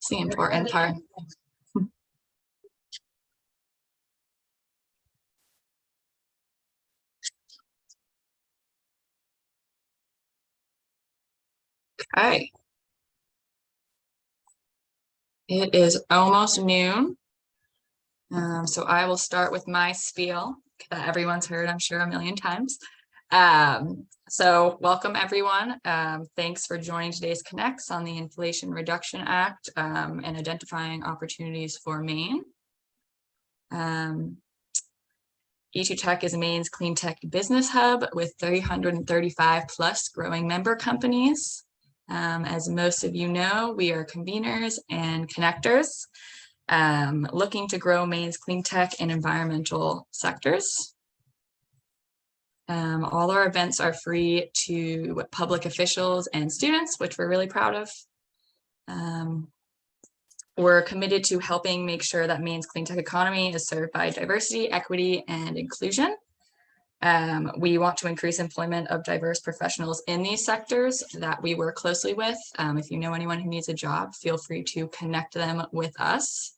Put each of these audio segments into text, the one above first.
It's the important part. Okay. It is almost noon. So I will start with my spiel that everyone's heard, I'm sure, a million times. So welcome, everyone. Thanks for joining today's Connects on the Inflation Reduction Act and identifying opportunities for Maine. E2Tech is Maine's clean tech business hub with 335 plus growing member companies. As most of you know, we are conveners and connectors looking to grow Maine's clean tech and environmental sectors. All our events are free to public officials and students, which we're really proud of. We're committed to helping make sure that Maine's clean tech economy is served by diversity, equity, and inclusion. We want to increase employment of diverse professionals in these sectors that we work closely with. If you know anyone who needs a job, feel free to connect them with us.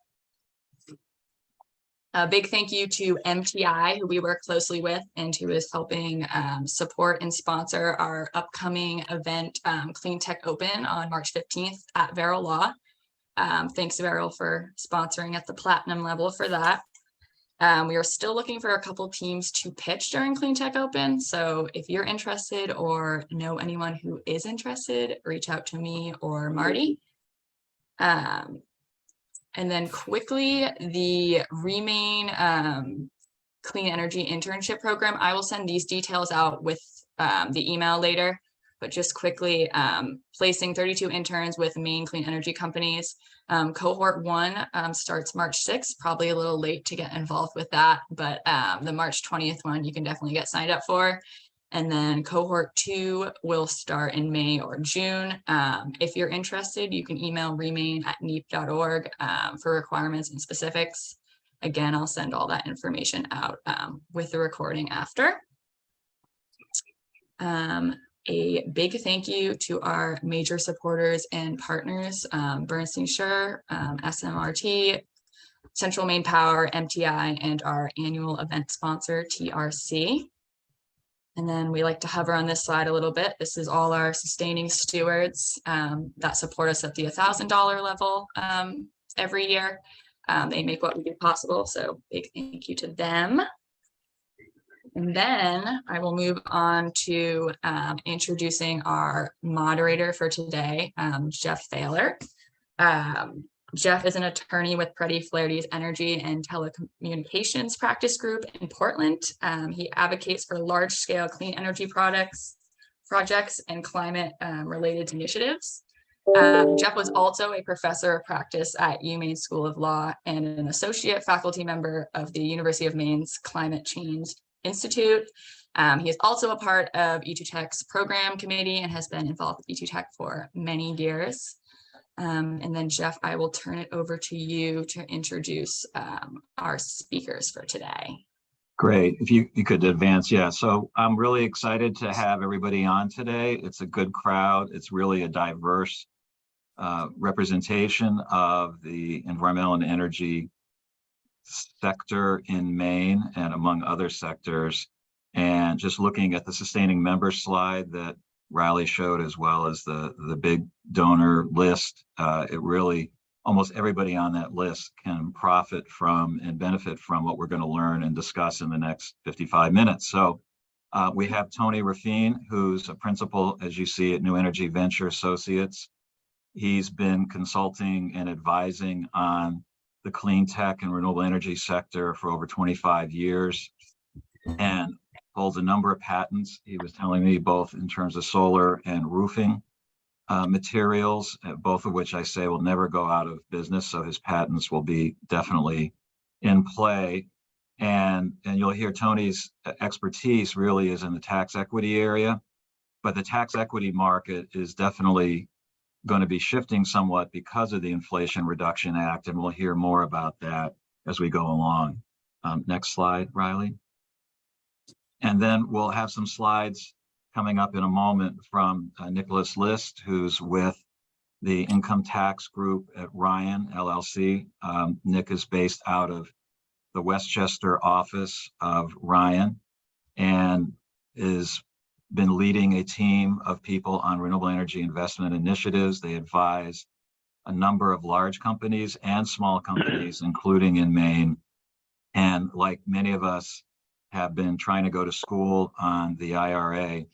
A big thank you to MTI, who we work closely with and who is helping support and sponsor our upcoming event, Clean Tech Open, on March 15th at Verrill Law. Thanks, Verrill, for sponsoring at the platinum level for that. We are still looking for a couple teams to pitch during Clean Tech Open. So if you're interested or know anyone who is interested, reach out to me or Marty. And then quickly, the Remain Clean Energy Internship Program. I will send these details out with the email later, but just quickly, placing 32 interns with Maine clean energy companies. Cohort 1 starts March 6th, probably a little late to get involved with that, but the March 20th one you can definitely get signed up for. And then cohort 2 will start in May or June. If you're interested, you can email remain@neep.org for requirements and specifics. Again, I'll send all that information out with the recording after. A big thank you to our major supporters and partners, Bernstein Schur, SMRT, Central Maine Power, MTI, and our annual event sponsor, TRC. And then we like to hover on this slide a little bit. This is all our sustaining stewards that support us at the $1,000 level every year. They make what we do possible, so big thank you to them. And then I will move on to introducing our moderator for today, Jeff Thaler. Jeff is an attorney with Preti, Flaherty's Energy and Telecommunications Practice Group in Portland. He advocates for large-scale clean energy projects and climate-related initiatives. Jeff was also a professor of practice at UMaine School of Law and an associate faculty member of the University of Maine's Climate Change Institute. He is also a part of E2Tech's program committee and has been involved with E2Tech for many years. And then Jeff, I will turn it over to you to introduce our speakers for today. Great, if you could advance. Yeah, so I'm really excited to have everybody on today. It's a good crowd. It's really a diverse representation of the environmental and energy sector in Maine and among other sectors. And just looking at the sustaining member slide that Riley showed, as well as the big donor list, it really, almost everybody on that list can profit from and benefit from what we're going to learn and discuss in the next 55 minutes. So we have Tony Ruffine, who's a principal, as you see, at New Energy Venture Associates. He's been consulting and advising on the clean tech and renewable energy sector for over 25 years and holds a number of patents. He was telling me, both in terms of solar and roofing materials, both of which I say will never go out of business. So his patents will be definitely in play. And you'll hear Tony's expertise really is in the tax equity area, but the tax equity market is definitely going to be shifting somewhat because of the Inflation Reduction Act. And we'll hear more about that as we go along. Next slide, Riley. And then we'll have some slides coming up in a moment from Nicholaus List, who's with the income tax group at Ryan LLC. Nick is based out of the Westchester office of Ryan and is been leading a team of people on renewable energy investment initiatives. They advise a number of large companies and small companies, including in Maine. And like many of us have been trying to go to school on the IRA.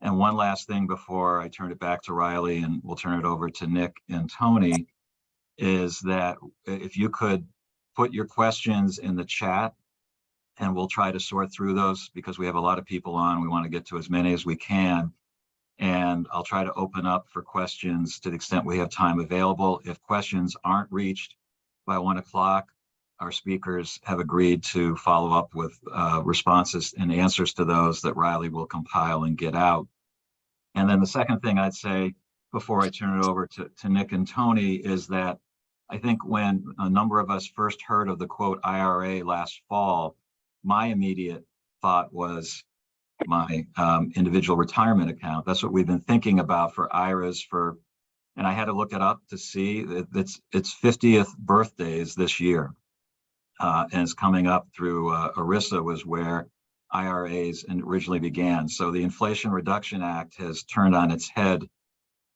And one last thing before I turn it back to Riley and we'll turn it over to Nick and Tony, is that if you could put your questions in the chat and we'll try to sort through those because we have a lot of people on. We want to get to as many as we can. And I'll try to open up for questions to the extent we have time available. If questions aren't reached by 1 o'clock, our speakers have agreed to follow up with responses and answers to those that Riley will compile and get out. And then the second thing I'd say before I turn it over to Nick and Tony is that I think when a number of us first heard of the quote IRA last fall, my immediate thought was my individual retirement account. That's what we've been thinking about for IRAs and I had to look it up to see that its 50th birthdays this year. And it's coming up through ERISA was where IRAs originally began. So the Inflation Reduction Act has turned on its head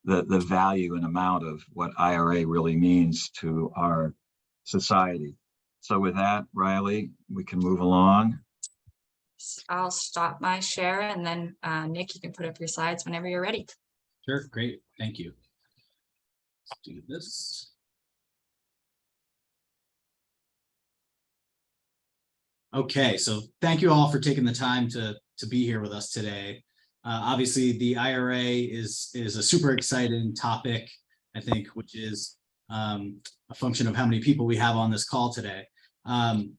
the value and amount of what IRA really means to our society. So with that, Riley, we can move along. I'll stop my share and then Nick, you can put up your slides whenever you're ready. Sure, great, thank you. Let's do this. Okay, so thank you all for taking the time to be here with us today. Obviously, the IRA is a super exciting topic, I think, which is a function of how many people we have on this call today.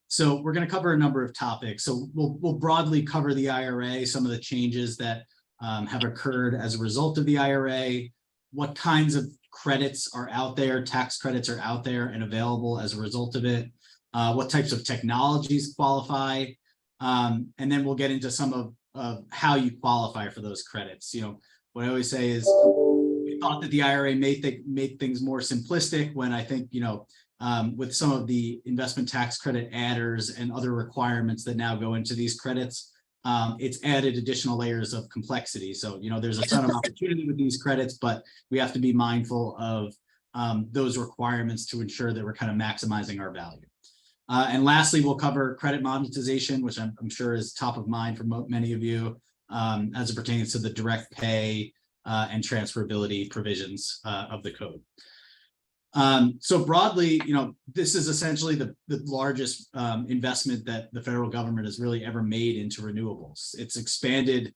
So we're going to cover a number of topics. So we'll broadly cover the IRA, some of the changes that have occurred as a result of the IRA, what kinds of credits are out there, tax credits are out there and available as a result of it, what types of technologies qualify, and then we'll get into some of how you qualify for those credits. You know, what I always say is we thought that the IRA made things more simplistic when I think, you know, with some of the investment tax credit adders and other requirements that now go into these credits, it's added additional layers of complexity. So, you know, there's a ton of opportunity with these credits, but we have to be mindful of those requirements to ensure that we're kind of maximizing our value. And lastly, we'll cover credit monetization, which I'm sure is top of mind for many of you as it pertains to the direct pay and transferability provisions of the code. So broadly, you know, this is essentially the largest investment that the federal government has really ever made into renewables. It's expanded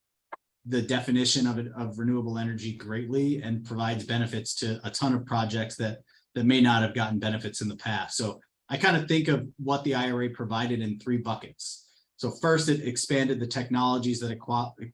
the definition of renewable energy greatly and provides benefits to a ton of projects that may not have gotten benefits in the past. So I kind of think of what the IRA provided in 3 buckets. So first, it expanded the technologies that it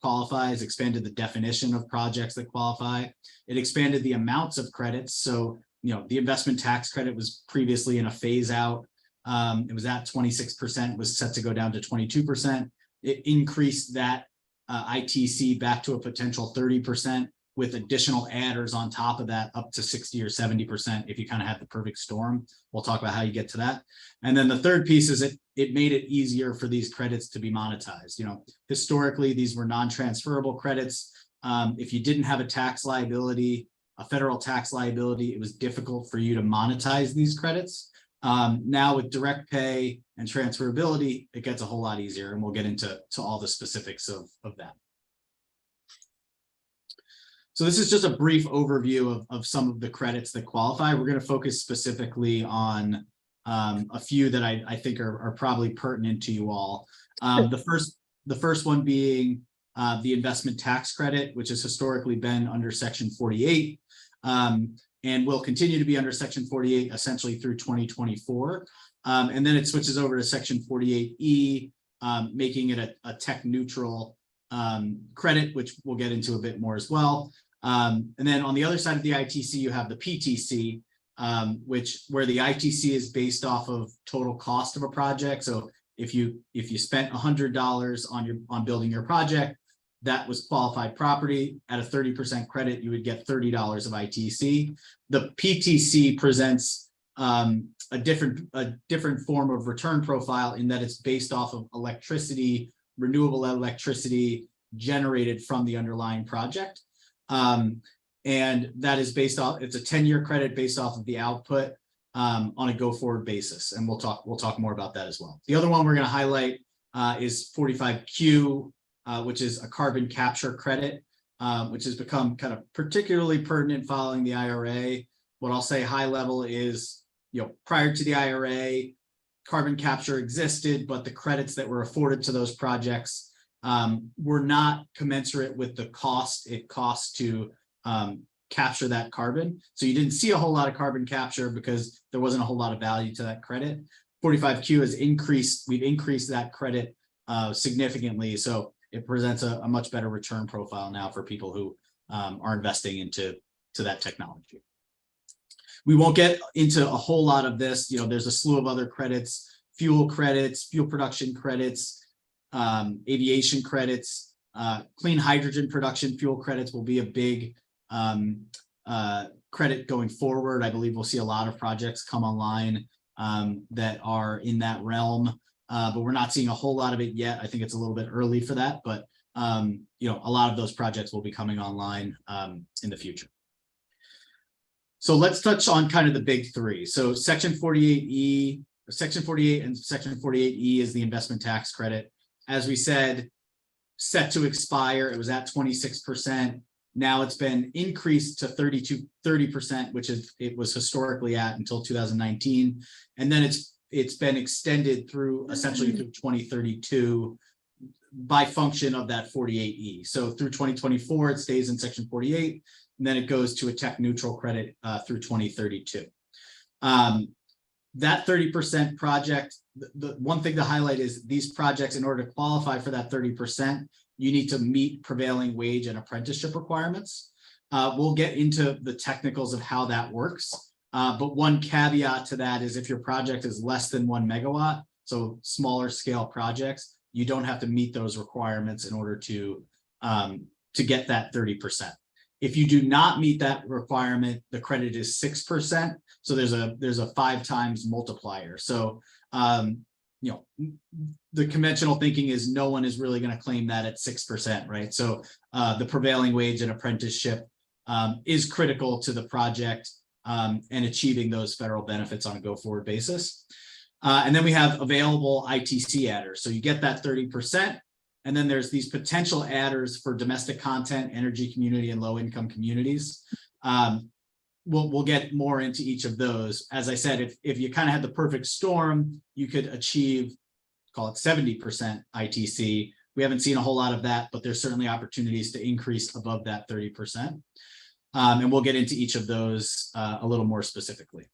qualifies, expanded the definition of projects that qualify. It expanded the amounts of credits. So, you know, the investment tax credit was previously in a phase out. It was at 26%, was set to go down to 22%. It increased that ITC back to a potential 30%. With additional adders on top of that up to 60 or 70% if you kind of have the perfect storm. We'll talk about how you get to that. And then the third piece is it made it easier for these credits to be monetized. You know, historically, these were non-transferable credits. If you didn't have a tax liability, a federal tax liability, it was difficult for you to monetize these credits. Now with direct pay and transferability, it gets a whole lot easier, and we'll get into all the specifics of that. So this is just a brief overview of some of the credits that qualify. We're going to focus specifically on a few that I think are probably pertinent to you all. The first one being the investment tax credit, which has historically been under Section 48 and will continue to be under Section 48 essentially through 2024. And then it switches over to Section 48E, making it a tech neutral credit, which we'll get into a bit more as well. And then on the other side of the ITC, you have the PTC, where the ITC is based off of total cost of a project. So if you spent $100 on building your project, that was qualified property. At a 30% credit, you would get $30 of ITC. The PTC presents a different form of return profile in that it's based off of electricity, renewable electricity generated from the underlying project. And that is based off, it's a 10-year credit based off of the output on a go-forward basis. And we'll talk more about that as well. The other one we're going to highlight is 45Q, which is a carbon capture credit, which has become kind of particularly pertinent following the IRA. What I'll say high level is, prior to the IRA, carbon capture existed, but the credits that were afforded to those projects were not commensurate with the cost it costs to capture that carbon. So you didn't see a whole lot of carbon capture because there wasn't a whole lot of value to that credit. 45Q has increased, we've increased that credit significantly. So it presents a much better return profile now for people who are investing into that technology. We won't get into a whole lot of this. There's a slew of other credits, fuel production credits, aviation credits, clean hydrogen production fuel credits will be a big credit going forward. I believe we'll see a lot of projects come online that are in that realm, but we're not seeing a whole lot of it yet. I think it's a little bit early for that, but a lot of those projects will be coming online in the future. So let's touch on kind of the big three. So Section 48E, Section 48 and Section 48E is the investment tax credit. As we said, set to expire. It was at 26%. Now it's been increased to 30%, which it was historically at until 2019. And then it's been extended through essentially through 2032 by function of that 48E. So through 2024, it stays in Section 48, and then it goes to a tech neutral credit through 2032. That 30% project, the one thing to highlight is these projects, in order to qualify for that 30%, you need to meet prevailing wage and apprenticeship requirements. We'll get into the technicals of how that works. But one caveat to that is if your project is less than 1 megawatt, so smaller scale projects, you don't have to meet those requirements in order to get that 30%. If you do not meet that requirement, the credit is 6%. So there's a 5 times multiplier. So the conventional thinking is no one is really going to claim that at 6%, right? So the prevailing wage and apprenticeship is critical to the project and achieving those federal benefits on a go-forward basis. And then we have available ITC adders. So you get that 30%, and then there's these potential adders for domestic content, energy community, and low-income communities. We'll get more into each of those. As I said, if you kind of had the perfect storm, you could achieve, call it 70% ITC. We haven't seen a whole lot of that, but there's certainly opportunities to increase above that 30%. And we'll get into each of those a little more specifically.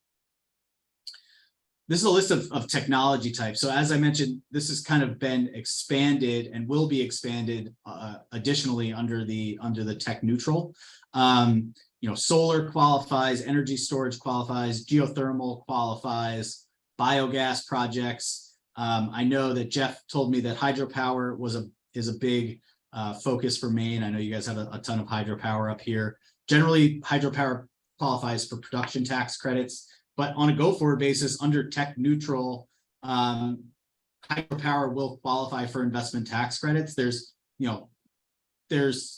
This is a list of technology types. So as I mentioned, this has kind of been expanded and will be expanded additionally under the tech neutral. Solar qualifies, energy storage qualifies, geothermal qualifies, biogas projects. I know that Jeff told me that hydropower is a big focus for Maine. I know you guys have a ton of hydropower up here. Generally, hydropower qualifies for production tax credits, but on a go-forward basis, under tech neutral, hydropower will qualify for investment tax credits. There's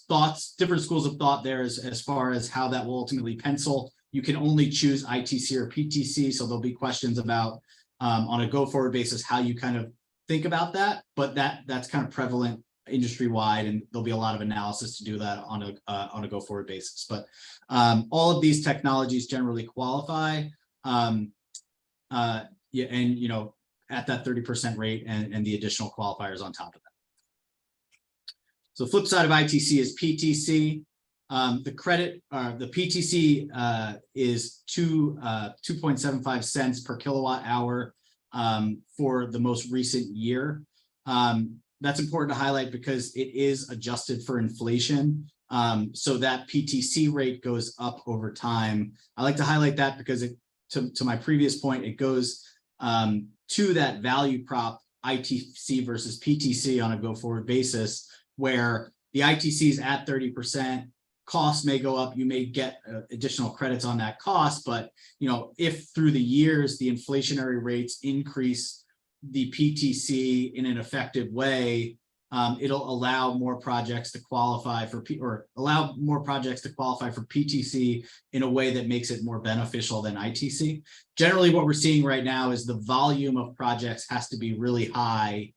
thoughts, different schools of thought there as far as how that will ultimately pencil. You can only choose ITC or PTC, so there'll be questions about on a go-forward basis how you kind of think about that, but that's kind of prevalent industry-wide, and there'll be a lot of analysis to do that on a go-forward basis. But all of these technologies generally qualify, and at that 30% rate and the additional qualifiers on top of that. So the flip side of ITC is PTC. The credit, the PTC is 2.75 cents per kilowatt hour for the most recent year. That's important to highlight because it is adjusted for inflation. So that PTC rate goes up over time. I like to highlight that because to my previous point, it goes to that value prop ITC versus PTC on a go-forward basis, where The ITC is at 30%. Costs may go up. You may get additional credits on that cost, but if through the years the inflationary rates increase the PTC in an effective way, it'll allow more projects to qualify for PTC in a way that makes it more beneficial than ITC. Generally, what we're seeing right now is the volume of projects has to be really high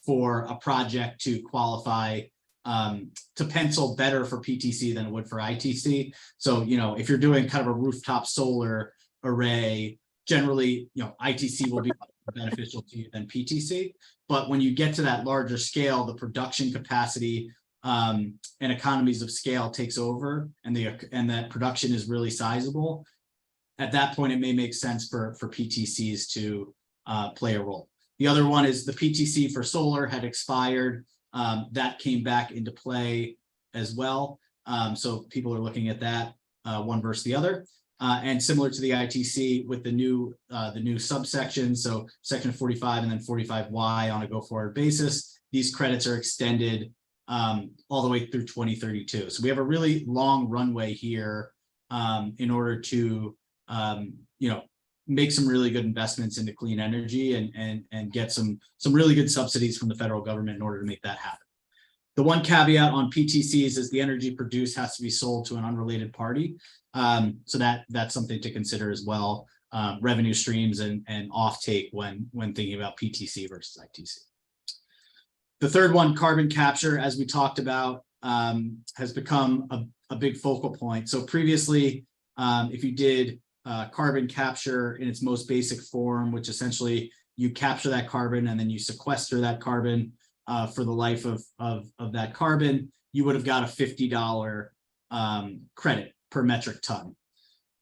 for a project to qualify, to pencil better for PTC than it would for ITC. So, if you're doing kind of a rooftop solar array, generally, ITC will be more beneficial to you than PTC. But when you get to that larger scale, the production capacity and economies of scale takes over, and that production is really sizable. At that point, it may make sense for PTCs to play a role. The other one is the PTC for solar had expired. That came back into play as well. So people are looking at that one versus the other. And similar to the ITC with the new subsections, so section 45 and then 45Y on a go-forward basis, these credits are extended all the way through 2032. So we have a really long runway here in order to make some really good investments into clean energy and get some really good subsidies from the federal government in order to make that happen. The one caveat on PTCs is the energy produced has to be sold to an unrelated party. So that's something to consider as well, revenue streams and offtake when thinking about PTC versus ITC. The third one, carbon capture, as we talked about, has become a big focal point. So previously, if you did carbon capture in its most basic form, which essentially you capture that carbon and then you sequester that carbon for the life of that carbon, you would have got a $50 credit per metric ton.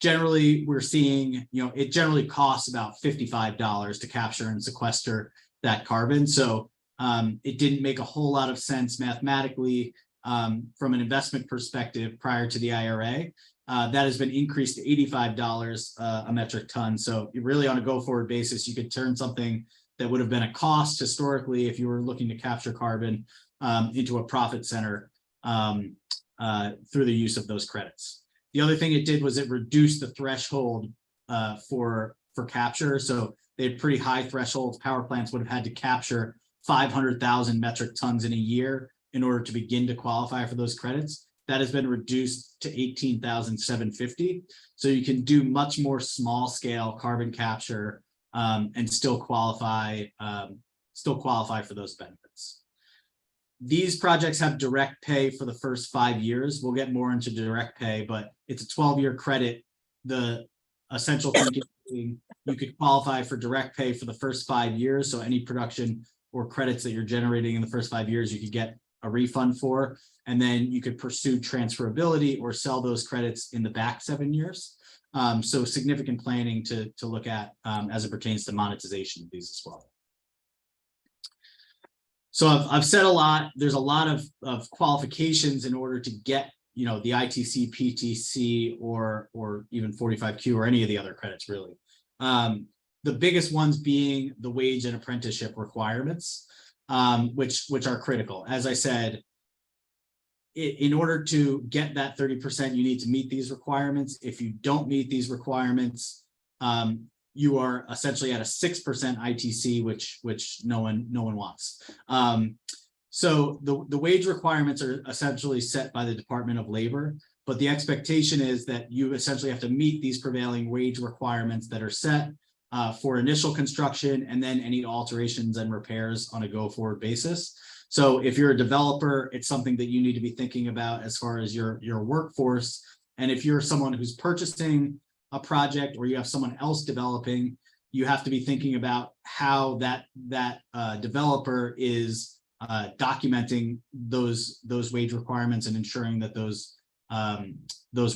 Generally, we're seeing, it generally costs about $55 to capture and sequester that carbon. So it didn't make a whole lot of sense mathematically from an investment perspective prior to the IRA. That has been increased to $85 a metric ton. So really on a go-forward basis, you could turn something that would have been a cost historically if you were looking to capture carbon into a profit center through the use of those credits. The other thing it did was it reduced the threshold for capture. So they had pretty high thresholds. Power plants would have had to capture 500,000 metric tons in a year in order to begin to qualify for those credits. That has been reduced to 18,750. So you can do much more small scale carbon capture and still qualify for those benefits. These projects have direct pay for the first 5 years. We'll get more into direct pay, but it's a 12-year credit. The essential thinking, you could qualify for direct pay for the first 5 years. So any production or credits that you're generating in the first 5 years, you could get a refund for, and then you could pursue transferability or sell those credits in the back 7 years. So significant planning to look at as it pertains to monetization of these as well. So I've said a lot. There's a lot of qualifications in order to get, the ITC, PTC, or even 45Q or any of the other credits really. The biggest ones being the wage and apprenticeship requirements, which are critical. As I said, in order to get that 30%, you need to meet these requirements. If you don't meet these requirements, you are essentially at a 6% ITC, which no one wants. So the wage requirements are essentially set by the Department of Labor, but the expectation is that you essentially have to meet these prevailing wage requirements that are set for initial construction and then any alterations and repairs on a go-forward basis. So if you're a developer, it's something that you need to be thinking about as far as your workforce. And if you're someone who's purchasing a project or you have someone else developing, you have to be thinking about how that developer is documenting those wage requirements and ensuring that those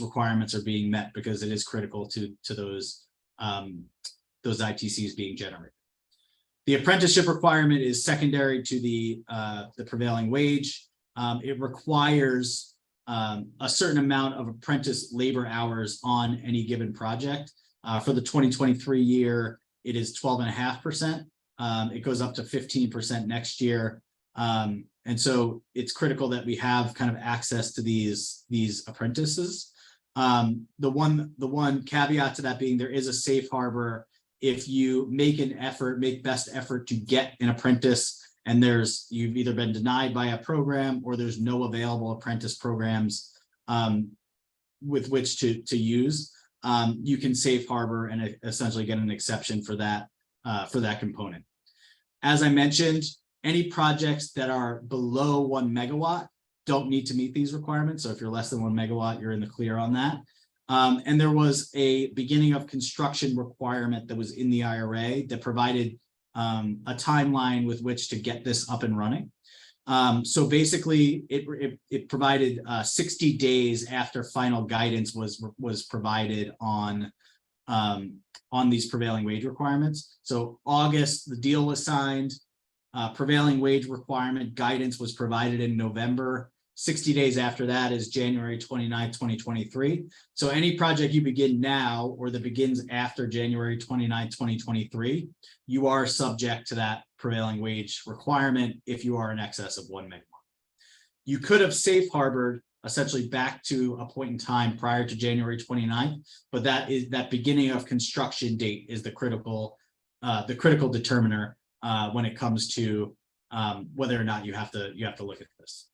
requirements are being met, because it is critical to those ITCs being generated. The apprenticeship requirement is secondary to the prevailing wage. It requires a certain amount of apprentice labor hours on any given project. For the 2023 year, it is 12.5%. It goes up to 15% next year. And so it's critical that we have kind of access to these apprentices. The one caveat to that being there is a safe harbor if you make best effort to get an apprentice and you've either been denied by a program or there's no available apprentice programs with which to use, you can safe harbor and essentially get an exception for that component. As I mentioned, any projects that are below 1 megawatt don't need to meet these requirements. So if you're less than 1 megawatt, you're in the clear on that. And there was a beginning of construction requirement that was in the IRA that provided a timeline with which to get this up and running. So basically, it provided 60 days after final guidance was provided on these prevailing wage requirements. So August, the deal was signed. Prevailing wage requirement guidance was provided in November. 60 days after that is January 29th, 2023. So any project you begin now or that begins after January 29th, 2023, you are subject to that prevailing wage requirement if you are in excess of 1 megawatt. You could have safe harbored essentially back to a point in time prior to January 29th, but that beginning of construction date is the critical determiner when it comes to whether or not you have to look at this.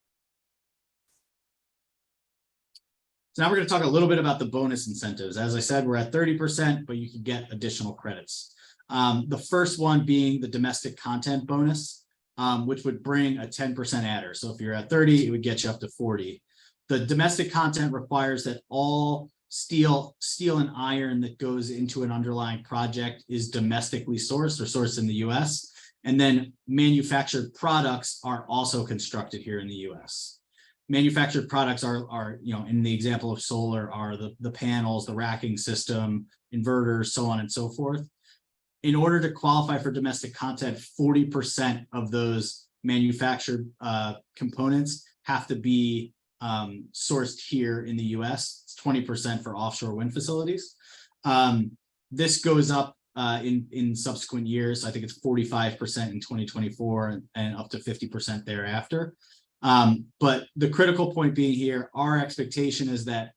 So now we're going to talk a little bit about the bonus incentives. As I said, we're at 30%, but you can get additional credits. The first one being the domestic content bonus, which would bring a 10% adder. So if you're at 30, it would get you up to 40. The domestic content requires that all steel and iron that goes into an underlying project is domestically sourced or sourced in the US. And then manufactured products are also constructed here in the US. Manufactured products are in the example of solar are the panels, the racking system, inverters, so on and so forth. In order to qualify for domestic content, 40% of those manufactured components have to be sourced here in the US. It's 20% for offshore wind facilities. This goes up in subsequent years. I think it's 45% in 2024 and up to 50% thereafter. But the critical point being here, our expectation is that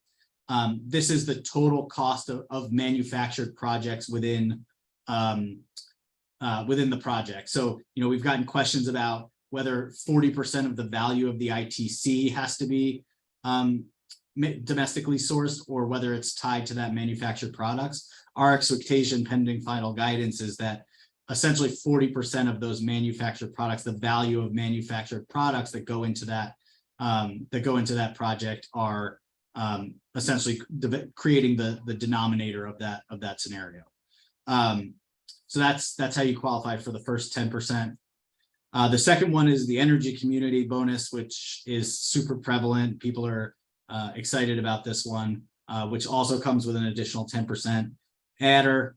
this is the total cost of manufactured projects within the project. So, we've gotten questions about whether 40% of the value of the ITC has to be domestically sourced or whether it's tied to that manufactured products. Our expectation pending final guidance is that essentially 40% of those manufactured products, the value of manufactured products that go into that project are essentially creating the denominator of that scenario. So that's how you qualify for the first 10%. The second one is the energy community bonus, which is super prevalent. People are excited about this one, which also comes with an additional 10% adder.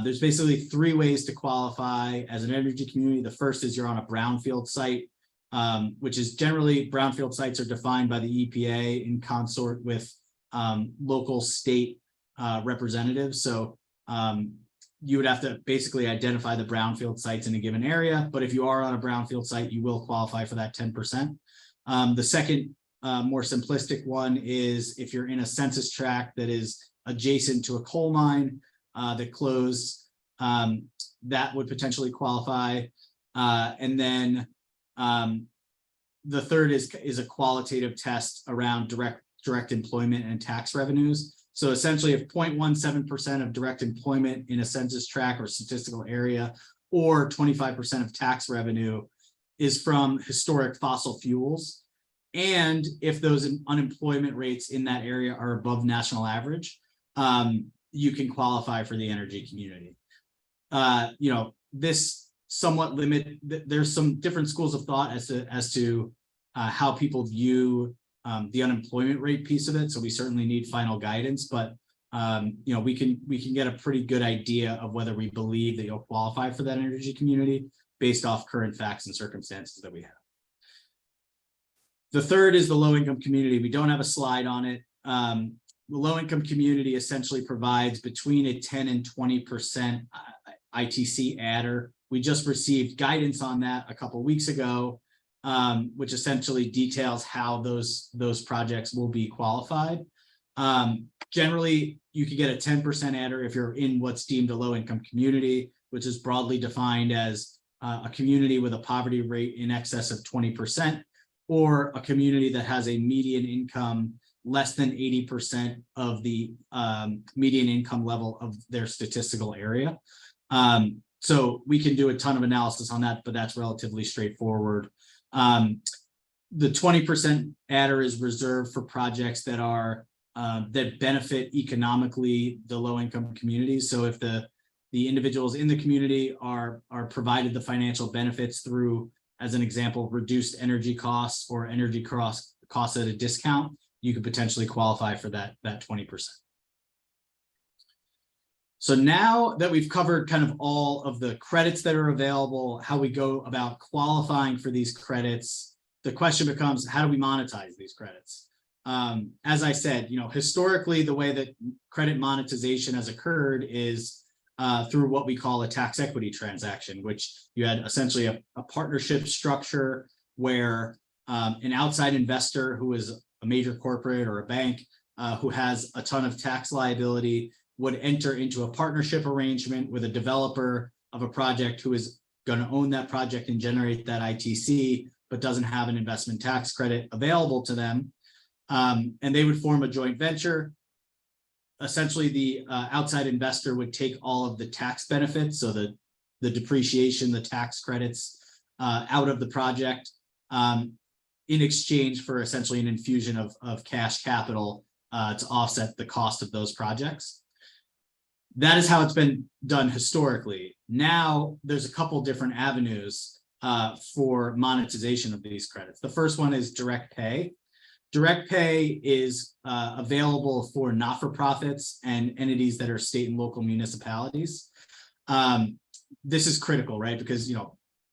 There's basically 3 ways to qualify as an energy community. The first is you're on a brownfield site, which is generally brownfield sites are defined by the EPA in consort with local state representatives. So you would have to basically identify the brownfield sites in a given area. But if you are on a brownfield site, you will qualify for that 10%. The second more simplistic one is if you're in a census tract that is adjacent to a coal mine that closed, that would potentially qualify. And then the third is a qualitative test around direct employment and tax revenues. So essentially, if 0.17% of direct employment in a census tract or statistical area, or 25% of tax revenue is from historic fossil fuels, and if those unemployment rates in that area are above national average, you can qualify for the energy community. This somewhat there's some different schools of thought as to how people view the unemployment rate piece of it. So we certainly need final guidance, but we can get a pretty good idea of whether we believe that you'll qualify for that energy community based off current facts and circumstances that we have. The third is the low-income community. We don't have a slide on it. The low-income community essentially provides between a 10 and 20% ITC adder. We just received guidance on that a couple of weeks ago. which essentially details how those projects will be qualified. Generally, you could get a 10% adder if you're in what's deemed a low-income community, which is broadly defined as a community with a poverty rate in excess of 20%, or a community that has a median income less than 80% of the median income level of their statistical area. So we can do a ton of analysis on that, but that's relatively straightforward. The 20% adder is reserved for projects that are that benefit economically the low-income communities. So if the individuals in the community are provided the financial benefits through, as an example, reduced energy costs or energy costs at a discount, you could potentially qualify for that 20%. So now that we've covered kind of all of the credits that are available, how we go about qualifying for these credits, the question becomes, how do we monetize these credits? As I said, historically, the way that credit monetization has occurred is through what we call a tax equity transaction, which you had essentially a partnership structure where an outside investor who is a major corporate or a bank who has a ton of tax liability would enter into a partnership arrangement with a developer of a project who is going to own that project and generate that ITC, but doesn't have an investment tax credit available to them. And they would form a joint venture. Essentially, the outside investor would take all of the tax benefits, so the depreciation, the tax credits out of the project in exchange for essentially an infusion of cash capital to offset the cost of those projects. That is how it's been done historically. Now, there's a couple different avenues for monetization of these credits. The first one is direct pay. Direct pay is available for not-for-profits and entities that are state and local municipalities. This is critical, right? Because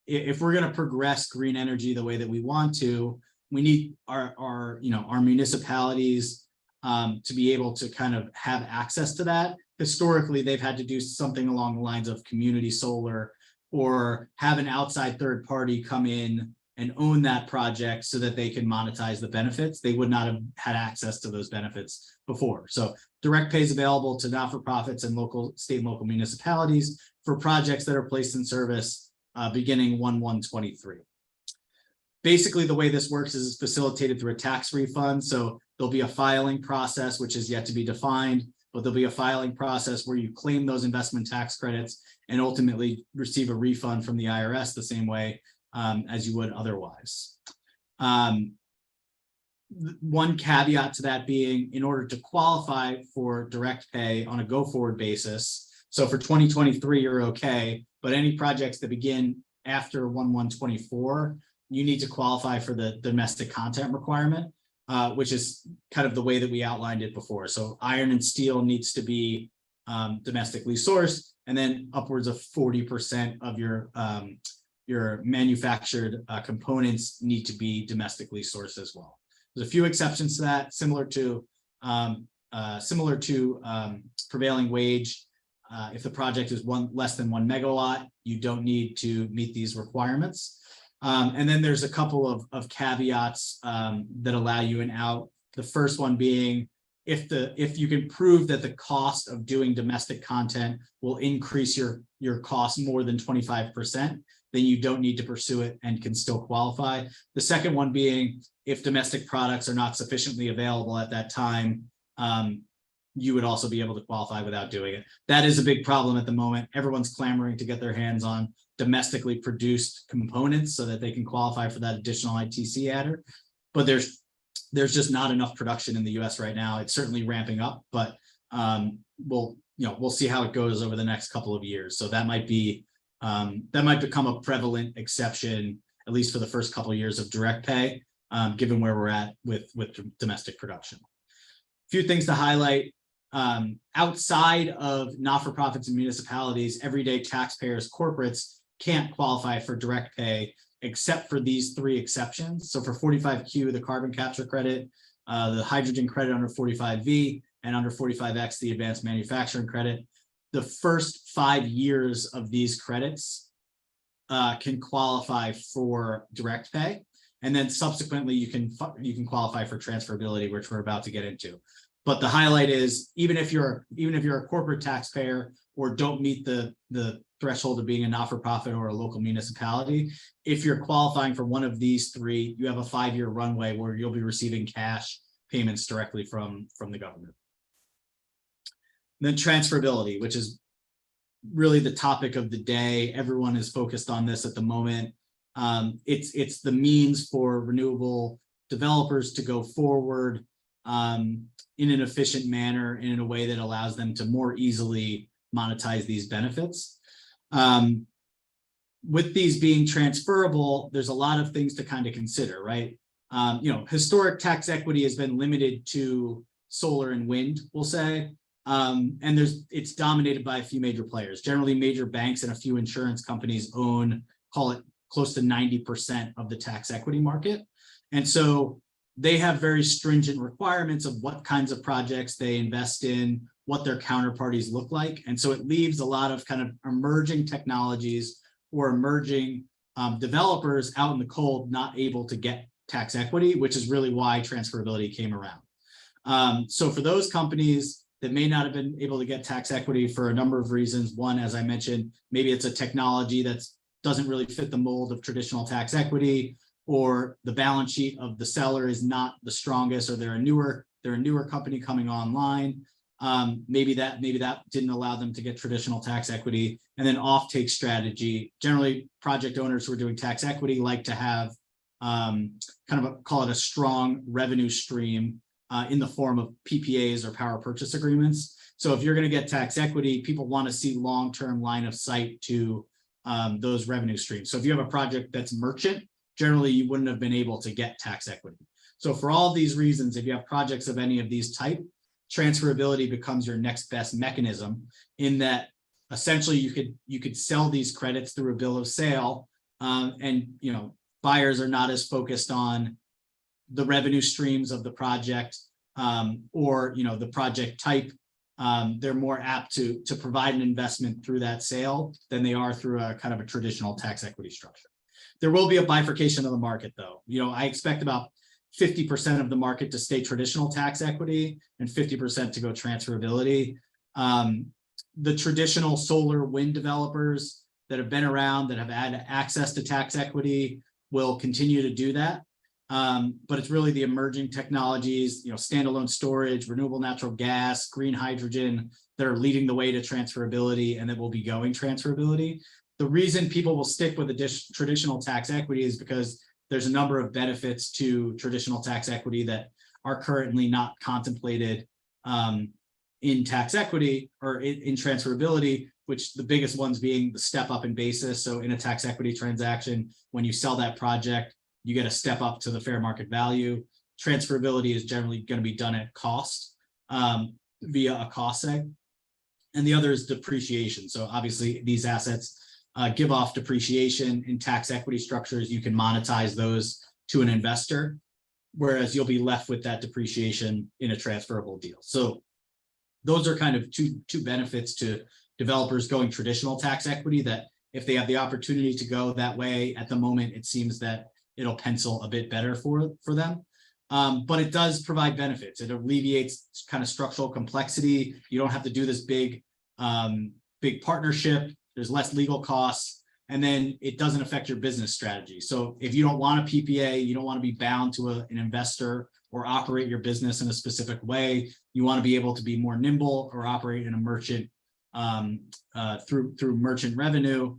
if we're going to progress green energy the way that we want to, we need our municipalities to be able to kind of have access to that. Historically, they've had to do something along the lines of community solar or have an outside third party come in and own that project so that they can monetize the benefits. They would not have had access to those benefits before. So direct pay is available to not-for-profits and state and local municipalities for projects that are placed in service beginning 1/1/23. Basically, the way this works is it's facilitated through a tax refund. So there'll be a filing process, which is yet to be defined, but there'll be a filing process where you claim those investment tax credits and ultimately receive a refund from the IRS the same way as you would otherwise. One caveat to that being, in order to qualify for direct pay on a go-forward basis, so for 2023, you're okay, but any projects that begin after 1/1/24, you need to qualify for the domestic content requirement, which is kind of the way that we outlined it before. So iron and steel needs to be domestically sourced, and then upwards of 40% of your manufactured components need to be domestically sourced as well. There's a few exceptions to that, similar to prevailing wage. If the project is less than 1 megawatt, you don't need to meet these requirements. And then there's a couple of caveats that allow you an out. The first one being, if you can prove that the cost of doing domestic content will increase your cost more than 25%, then you don't need to pursue it and can still qualify. The second one being, if domestic products are not sufficiently available at that time, you would also be able to qualify without doing it. That is a big problem at the moment. Everyone's clamoring to get their hands on domestically produced components so that they can qualify for that additional ITC adder. But there's just not enough production in the US right now. It's certainly ramping up, but we'll see how it goes over the next couple of years. So that might become a prevalent exception, at least for the first couple of years of direct pay, given where we're at with domestic production. A few things to highlight. Outside of not-for-profits and municipalities, everyday taxpayers, corporates can't qualify for direct pay except for these three exceptions. So for 45Q, the carbon capture credit, the hydrogen credit under 45V, and under 45X, the advanced manufacturing credit, the first 5 years of these credits can qualify for direct pay. And then subsequently you can qualify for transferability, which we're about to get into. But the highlight is even if you're a corporate taxpayer or don't meet the threshold of being a not-for-profit or a local municipality, if you're qualifying for one of these three, you have a 5-year runway where you'll be receiving cash payments directly from the government. And then transferability, which is really the topic of the day. Everyone is focused on this at the moment. It's the means for renewable developers to go forward in an efficient manner and in a way that allows them to more easily monetize these benefits. With these being transferable, there's a lot of things to kind of consider, right? Historic tax equity has been limited to solar and wind, we'll say. And it's dominated by a few major players. Generally, major banks and a few insurance companies own, call it close to 90% of the tax equity market. And so they have very stringent requirements of what kinds of projects they invest in, what their counterparties look like. And so it leaves a lot of kind of emerging technologies or emerging developers out in the cold, not able to get tax equity, which is really why transferability came around. So for those companies that may not have been able to get tax equity for a number of reasons, one, as I mentioned, maybe it's a technology that doesn't really fit the mold of traditional tax equity, or the balance sheet of the seller is not the strongest, or they're a newer company coming online. Maybe that didn't allow them to get traditional tax equity. And then offtake strategy. Generally, project owners who are doing tax equity like to have call it a strong revenue stream in the form of PPAs or power purchase agreements. So if you're going to get tax equity, people want to see long-term line of sight to those revenue streams. So if you have a project that's merchant, generally you wouldn't have been able to get tax equity. So for all these reasons, if you have projects of any of these type, transferability becomes your next best mechanism, in that essentially you could sell these credits through a bill of sale, and buyers are not as focused on the revenue streams of the project or the project type. They're more apt to provide an investment through that sale than they are through a kind of a traditional tax equity structure. There will be a bifurcation of the market, though. I expect about 50% of the market to stay traditional tax equity and 50% to go transferability. The traditional solar wind developers that have been around, that have had access to tax equity, will continue to do that. But it's really the emerging technologies, standalone storage, renewable natural gas, green hydrogen, that are leading the way to transferability and that will be going transferability. The reason people will stick with traditional tax equity is because there's a number of benefits to traditional tax equity that are currently not contemplated in tax equity or in transferability, which the biggest ones being the step up in basis. So in a tax equity transaction, when you sell that project, you get a step up to the fair market value. Transferability is generally going to be done at cost via a cost seg. And the other is depreciation. So obviously these assets give off depreciation. In tax equity structures. You can monetize those to an investor, whereas you'll be left with that depreciation in a transferable deal. So those are kind of two benefits to developers going traditional tax equity, that if they have the opportunity to go that way at the moment, it seems that it'll pencil a bit better for them. But it does provide benefits. It alleviates kind of structural complexity. You don't have to do this big partnership. There's less legal costs, and then it doesn't affect your business strategy. So if you don't want a PPA, you don't want to be bound to an investor or operate your business in a specific way. You want to be able to be more nimble or operate in a merchant through merchant revenue.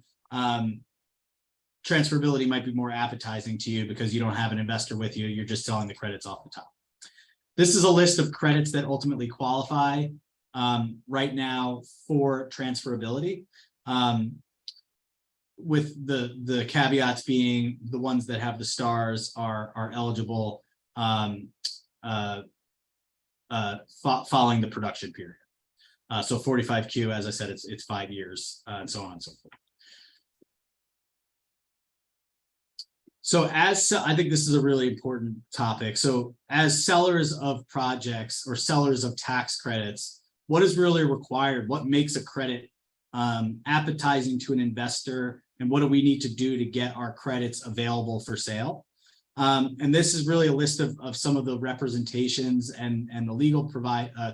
Transferability might be more appetizing to you because you don't have an investor with you. You're just selling the credits off the top. This is a list of credits that ultimately qualify right now for transferability, with the caveats being the ones that have the stars are eligible following the production period. So 45Q, as I said, it's 5 years, and so on and so forth. So I think this is a really important topic. So as sellers of projects or sellers of tax credits, what is really required? What makes a credit appetizing to an investor? And what do we need to do to get our credits available for sale? And this is really a list of some of the representations and the legal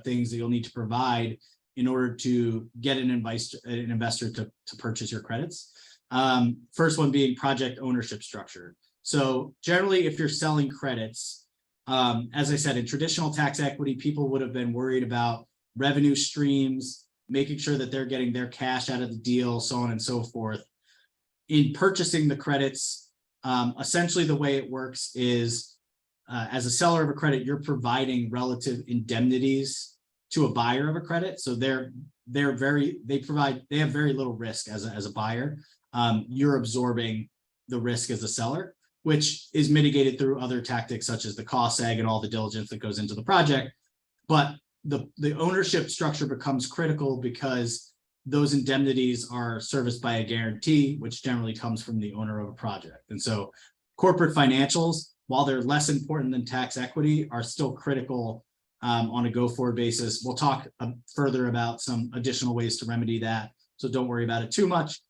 things that you'll need to provide in order to get an investor to purchase your credits. First one being project ownership structure. So generally, if you're selling credits, as I said, in traditional tax equity, people would have been worried about revenue streams, making sure that they're getting their cash out of the deal, so on and so forth. In purchasing the credits, essentially the way it works is, as a seller of a credit, you're providing relative indemnities to a buyer of a credit. So they have very little risk as a buyer. You're absorbing the risk as a seller, which is mitigated through other tactics such as the cost seg and all the diligence that goes into the project. But the ownership structure becomes critical because those indemnities are serviced by a guarantee, which generally comes from the owner of a project. And so corporate financials, while they're less important than tax equity, are still critical on a go-forward basis. We'll talk further about some additional ways to remedy that, so don't worry about it too much.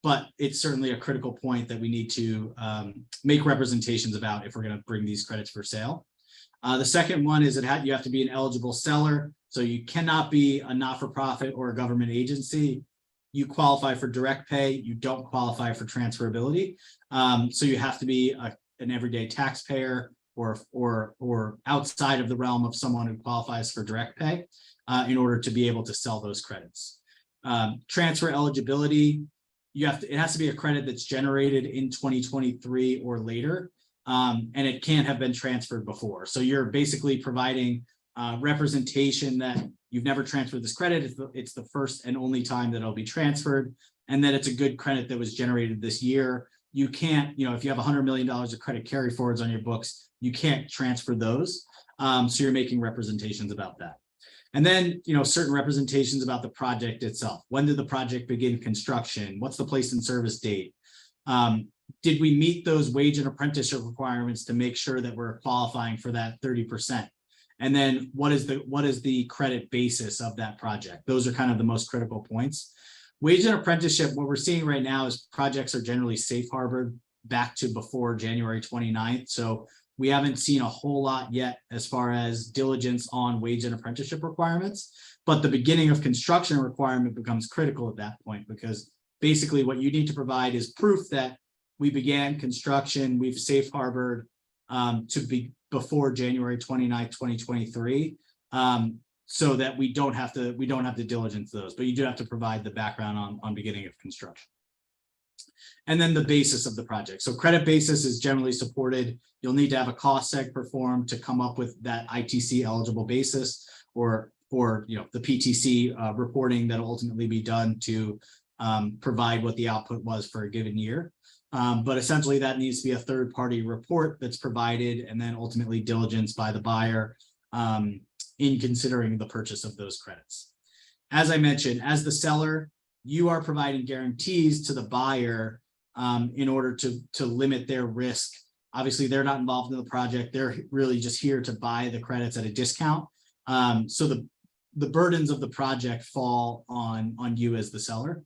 But it's certainly a critical point that we need to make representations about if we're going to bring these credits for sale. The second one is that you have to be an eligible seller. So you cannot be a not-for-profit or a government agency. You qualify for direct pay. You don't qualify for transferability. So you have to be an everyday taxpayer or outside of the realm of someone who qualifies for direct pay in order to be able to sell those credits. Transfer eligibility, it has to be a credit that's generated in 2023 or later, and it can't have been transferred before. So you're basically providing representation that you've never transferred this credit. It's the first and only time that it'll be transferred, and that it's a good credit that was generated this year. You can't, if you have $100 million of credit carry forwards on your books, you can't transfer those. So you're making representations about that. And then, certain representations about the project itself. When did the project begin construction? What's the place in service date? Did we meet those wage and apprenticeship requirements to make sure that we're qualifying for that 30%? And then what is the credit basis of that project? Those are kind of the most critical points. Wage and apprenticeship, what we're seeing right now is projects are generally safe harbored back to before January 29th. So we haven't seen a whole lot yet as far as diligence on wage and apprenticeship requirements, but the beginning of construction requirement becomes critical at that point, because basically what you need to provide is proof that we began construction, we've safe harbored to be before January 29th, 2023, so that we don't have to diligence those, but you do have to provide the background on beginning of construction. And then the basis of the project. So credit basis is generally supported. You'll need to have a cost seg performed to come up with that ITC eligible basis, or the PTC reporting that will ultimately be done to provide what the output was for a given year. But essentially that needs to be a third-party report that's provided and then ultimately diligenced by the buyer in considering the purchase of those credits. As I mentioned, as the seller, you are providing guarantees to the buyer in order to limit their risk. Obviously, they're not involved in the project. They're really just here to buy the credits at a discount. So the burdens of the project fall on you as the seller.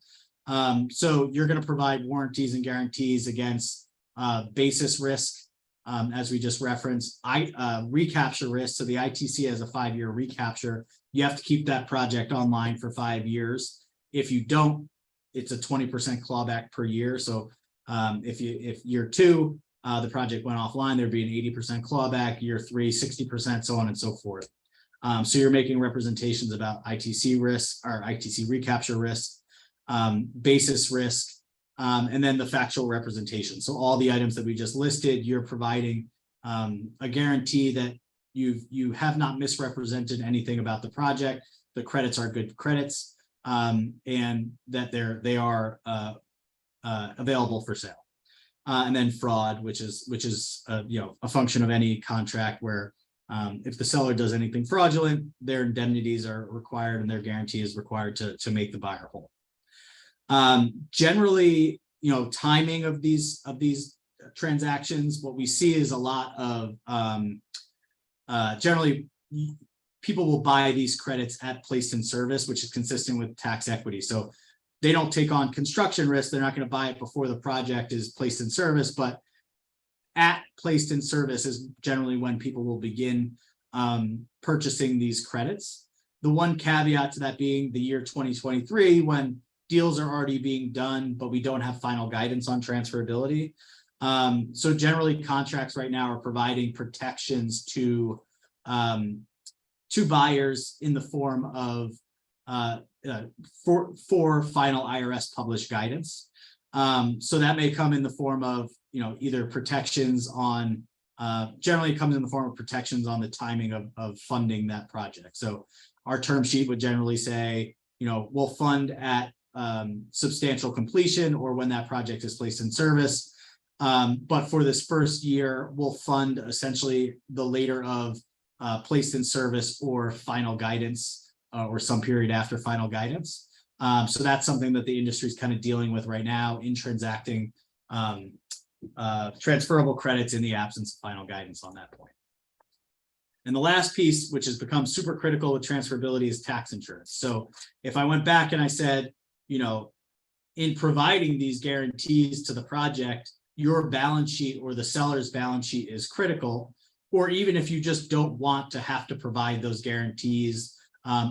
So you're going to provide warranties and guarantees against basis risk, as we just referenced, recapture risk. So the ITC has a 5-year recapture. You have to keep that project online for 5 years. If you don't, it's a 20% clawback per year. So if year 2, the project went offline, there'd be an 80% clawback, year 3, 60%, so on and so forth. So you're making representations about ITC risk or ITC recapture risk, basis risk, and then the factual representation. So all the items that we just listed, you're providing a guarantee that you have not misrepresented anything about the project. The credits are good credits, and that they are available for sale. And then fraud, which is a function of any contract where if the seller does anything fraudulent, their indemnities are required and their guarantee is required to make the buyer whole. Generally, timing of these transactions, what we see is a lot of generally people will buy these credits at placed in service, which is consistent with tax equity. So they don't take on construction risk. They're not going to buy it before the project is placed in service, but at placed in service is generally when people will begin purchasing these credits. The one caveat to that being the year 2023, when deals are already being done, but we don't have final guidance on transferability. So generally contracts right now are providing protections to buyers in the form of for final IRS published guidance. So that may come in the form of, either protections on, generally it comes in the form of protections on the timing of funding that project. So our term sheet would generally say, we'll fund at substantial completion or when that project is placed in service. But for this first year, we'll fund essentially the later of placed in service or final guidance or some period after final guidance. So that's something that the industry is kind of dealing with right now in transacting transferable credits in the absence of final guidance on that point. And the last piece, which has become super critical with transferability, is tax insurance. So if I went back and I said, in providing these guarantees to the project, your balance sheet or the seller's balance sheet is critical, or even if you just don't want to have to provide those guarantees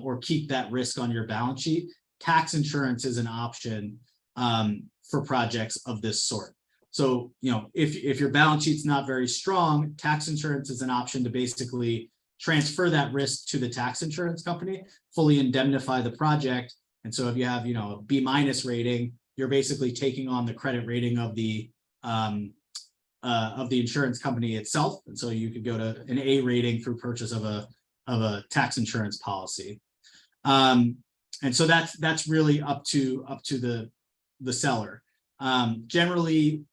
or keep that risk on your balance sheet, tax insurance is an option for projects of this sort. So, if your balance sheet's not very strong, tax insurance is an option to basically transfer that risk to the tax insurance company, fully indemnify the project. And so if you have, a B- rating, you're basically taking on the credit rating of the insurance company itself. And so you could go to an A rating through purchase of a tax insurance policy. And so that's really up to the seller. Generally,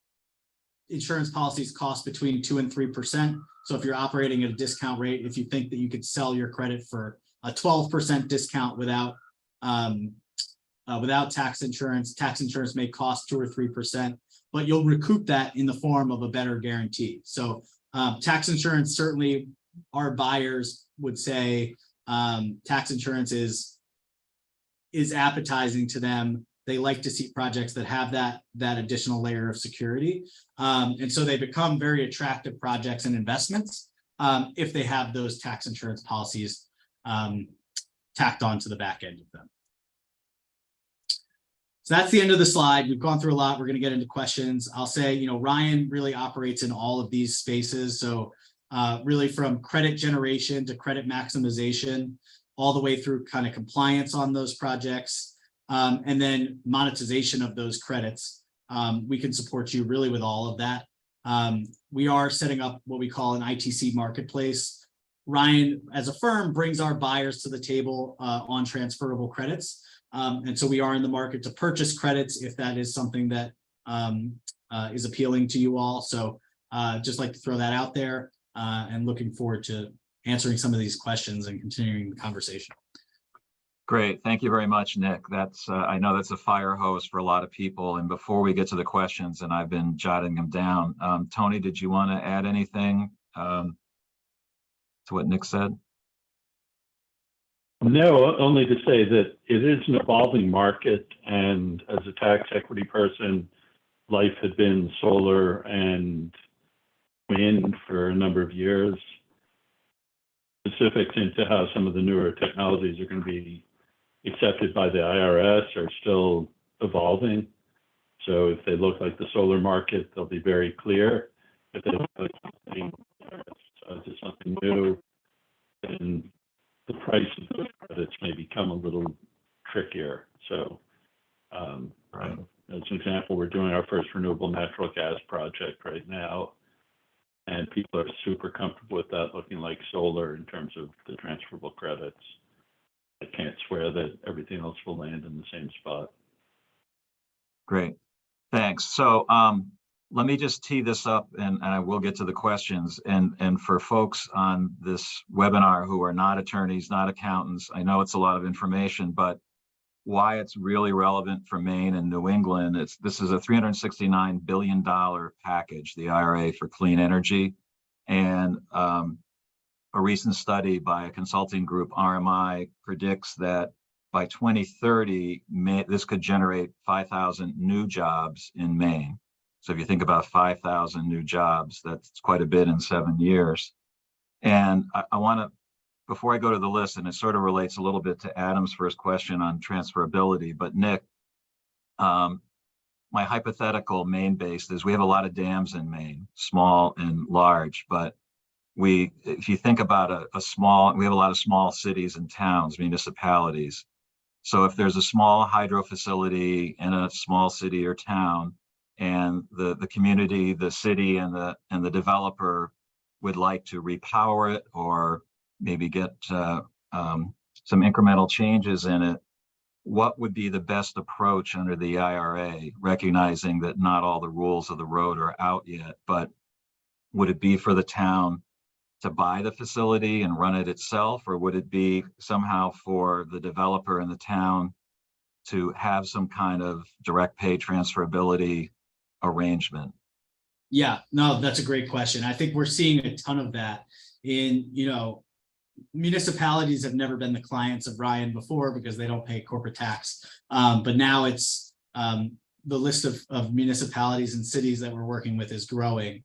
insurance policies cost between 2% and 3%. So if you're operating at a discount rate, if you think that you could sell your credit for a 12% discount without tax insurance may cost 2 or 3%, but you'll recoup that in the form of a better guarantee. So tax insurance, certainly our buyers would say tax insurance is appetizing to them. They like to see projects that have that additional layer of security. And so they become very attractive projects and investments if they have those tax insurance policies tacked onto the back end of them. So that's the end of the slide. We've gone through a lot. We're going to get into questions. I'll say, Ryan really operates in all of these spaces. So really from credit generation to credit maximization, all the way through kind of compliance on those projects, and then monetization of those credits. We can support you really with all of that. We are setting up what we call an ITC marketplace. Ryan, as a firm, brings our buyers to the table on transferable credits. And so we are in the market to purchase credits if that is something that is appealing to you all. So just like to throw that out there and looking forward to answering some of these questions and continuing the conversation. Great. Thank you very much, Nick. That's I know that's a fire hose for a lot of people. And before we get to the questions, and I've been jotting them down, Tony, did you want to add anything to what Nick said? No, only to say that it is an evolving market, and as a tax equity person, life had been solar and wind for a number of years. Specifics into how some of the newer technologies are going to be accepted by the IRS are still evolving. So if they look like the solar market, they'll be very clear. If they look like something new, then the price of those credits may become a little trickier. So right. As an example, we're doing our first renewable natural gas project right now, and people are super comfortable with that looking like solar in terms of the transferable credits. I can't swear that everything else will land in the same spot. Great, thanks. So let me just tee this up, and I will get to the questions. And for folks on this webinar who are not attorneys, not accountants, I know it's a lot of information, but why it's really relevant for Maine and New England, this is a $369 billion package, the IRA for clean energy. And a recent study by a consulting group, RMI, predicts that by 2030, this could generate 5,000 new jobs in Maine. So if you think about 5,000 new jobs, that's quite a bit in 7 years. And I want to, before I go to the list, and it sort of relates a little bit to Adam's first question on transferability, but Nick, my hypothetical Maine-based is we have a lot of dams in Maine, small and large, but if you think about we have a lot of small cities and towns, municipalities. So if there's a small hydro facility in a small city or town, and the community, the city, and the developer would like to repower it or maybe get some incremental changes in it, what would be the best approach under the IRA, recognizing that not all the rules of the road are out yet, but would it be for the town to buy the facility and run it itself, or would it be somehow for the developer and the town to have some kind of direct pay transferability arrangement? Yeah, no, that's a great question. I think we're seeing a ton of that in, municipalities have never been the clients of Ryan before because they don't pay corporate tax. But now it's the list of municipalities and cities that we're working with is growing.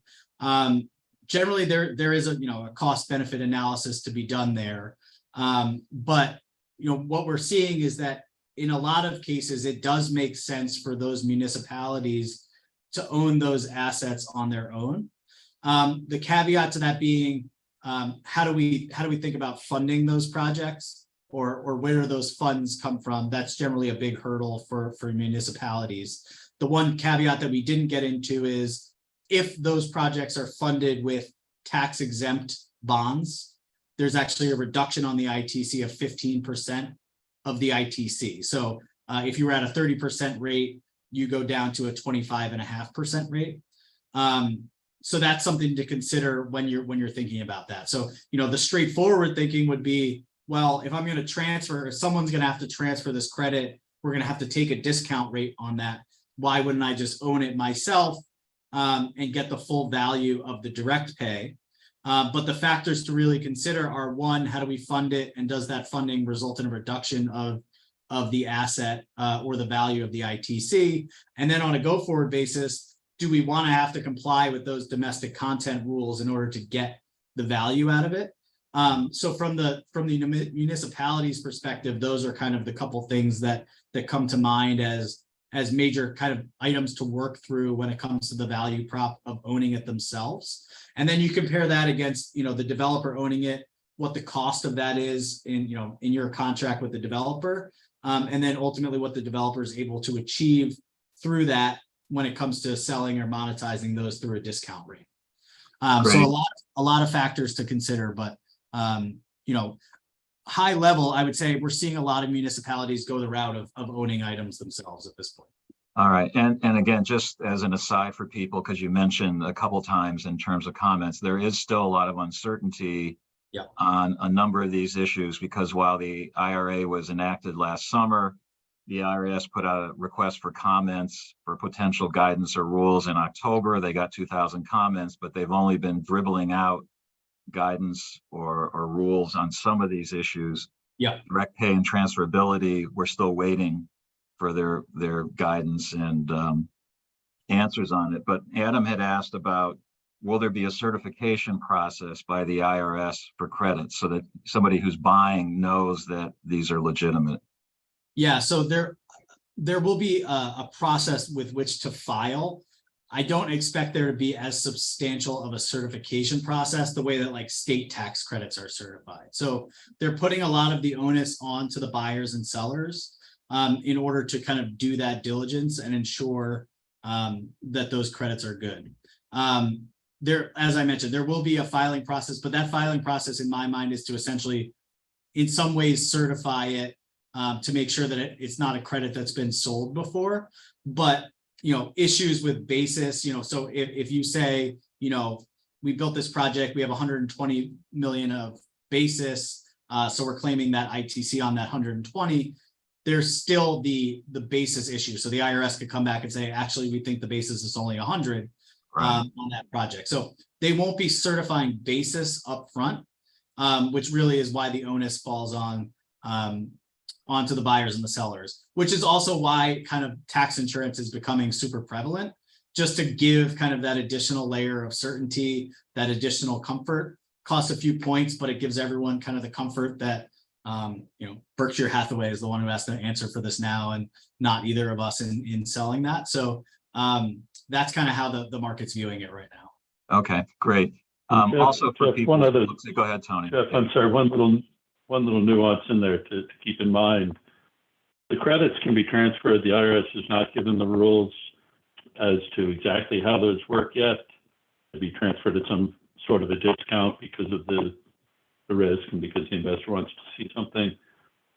Generally, there is a cost benefit analysis to be done there. But what we're seeing is that in a lot of cases, it does make sense for those municipalities to own those assets on their own. The caveat to that being, how do we think about funding those projects, or where do those funds come from? That's generally a big hurdle for municipalities. The one caveat that we didn't get into is if those projects are funded with tax exempt bonds, there's actually a reduction on the ITC of 15% of the ITC. So if you were at a 30% rate, you go down to a 25.5% rate. So that's something to consider when you're thinking about that. So, the straightforward thinking would be, well, if I'm going to transfer, if someone's going to have to transfer this credit, we're going to have to take a discount rate on that. Why wouldn't I just own it myself and get the full value of the direct pay? But the factors to really consider are, one, how do we fund it? And does that funding result in a reduction of the asset or the value of the ITC? And then on a go-forward basis, do we want to have to comply with those domestic content rules in order to get the value out of it? So from the municipality's perspective, those are kind of the couple things that come to mind as major kind of items to work through when it comes to the value prop of owning it themselves. And then you compare that against, the developer owning it, what the cost of that is in your contract with the developer, and then ultimately what the developer is able to achieve through that when it comes to selling or monetizing those through a discount rate. So a lot of factors to consider, but high level, I would say we're seeing a lot of municipalities go the route of owning items themselves at this point. All right. And again, just as an aside for people, because you mentioned a couple times in terms of comments, there is still a lot of uncertainty on a number of these issues, because while the IRA was enacted last summer, the IRS put out a request for comments for potential guidance or rules in October. They got 2,000 comments, but they've only been dribbling out guidance or rules on some of these issues. Yeah. Direct pay and transferability, we're still waiting for their guidance and answers on it. But Adam had asked about, will there be a certification process by the IRS for credits so that somebody who's buying knows that these are legitimate? Yeah, so there will be a process with which to file. I don't expect there to be as substantial of a certification process the way that like state tax credits are certified. So they're putting a lot of the onus onto the buyers and sellers in order to kind of do that diligence and ensure that those credits are good. As I mentioned, there will be a filing process, but that filing process in my mind is to essentially, in some ways, certify it to make sure that it's not a credit that's been sold before. But issues with basis, so if you say, we built this project, we have 120 million of basis, so we're claiming that ITC on that 120, there's still the basis issue. So the IRS could come back and say, actually, we think the basis is only 100 on that project. So they won't be certifying basis up front, which really is why the onus falls onto the buyers and the sellers, which is also why kind of tax insurance is becoming super prevalent, just to give kind of that additional layer of certainty, that additional comfort. Costs a few points, but it gives everyone kind of the comfort that Berkshire Hathaway is the one who has to answer for this now, and not either of us in selling that. So that's kind of how the market's viewing it right now. Okay, great. Jeff, Also for Jeff, people, one other- go ahead, Tony. Jeff, I'm sorry, one little nuance in there to keep in mind. The credits can be transferred. The IRS has not given the rules as to exactly how those work yet. To be transferred at some sort of a discount because of the risk and because the investor wants to see something.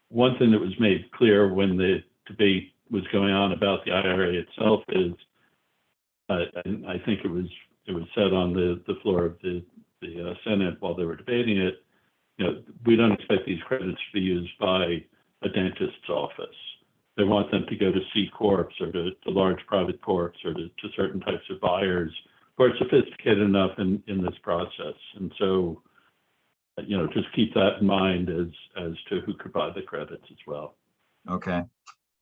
One thing that was made clear when the debate was going on about the IRA itself is, and I think it was said on the floor of the Senate while they were debating it, we don't expect these credits to be used by a dentist's office. They want them to go to C corps or to large private corps or to certain types of buyers who are sophisticated enough in this process. And so, just keep that in mind as to who could buy the credits as well. Okay.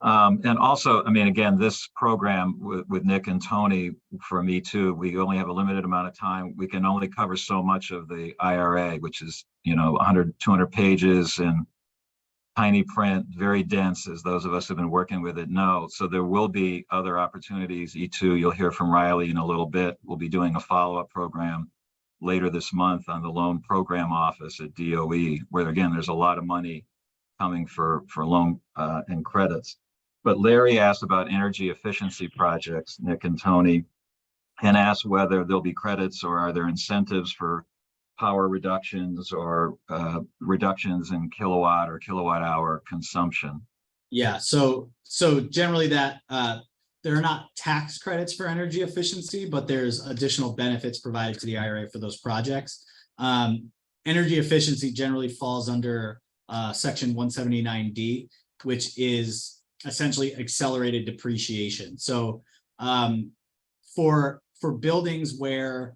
And also, I mean, again, this program with Nick and Tony, for me too, we only have a limited amount of time. We can only cover so much of the IRA, which is, 100, 200 pages and tiny print, very dense, as those of us who have been working with it know. So there will be other opportunities. E2, you'll hear from Riley in a little bit. We'll be doing a follow-up program later this month on the loan program office at DOE, where again, there's a lot of money coming for loan and credits. But Larry asked about energy efficiency projects, Nick and Tony, and asked whether there'll be credits or are there incentives for power reductions or reductions in kilowatt or kilowatt hour consumption. Yeah, so generally that there are not tax credits for energy efficiency, but there's additional benefits provided to the IRA for those projects. Energy efficiency generally falls under Section 179D, which is essentially accelerated depreciation. So for buildings where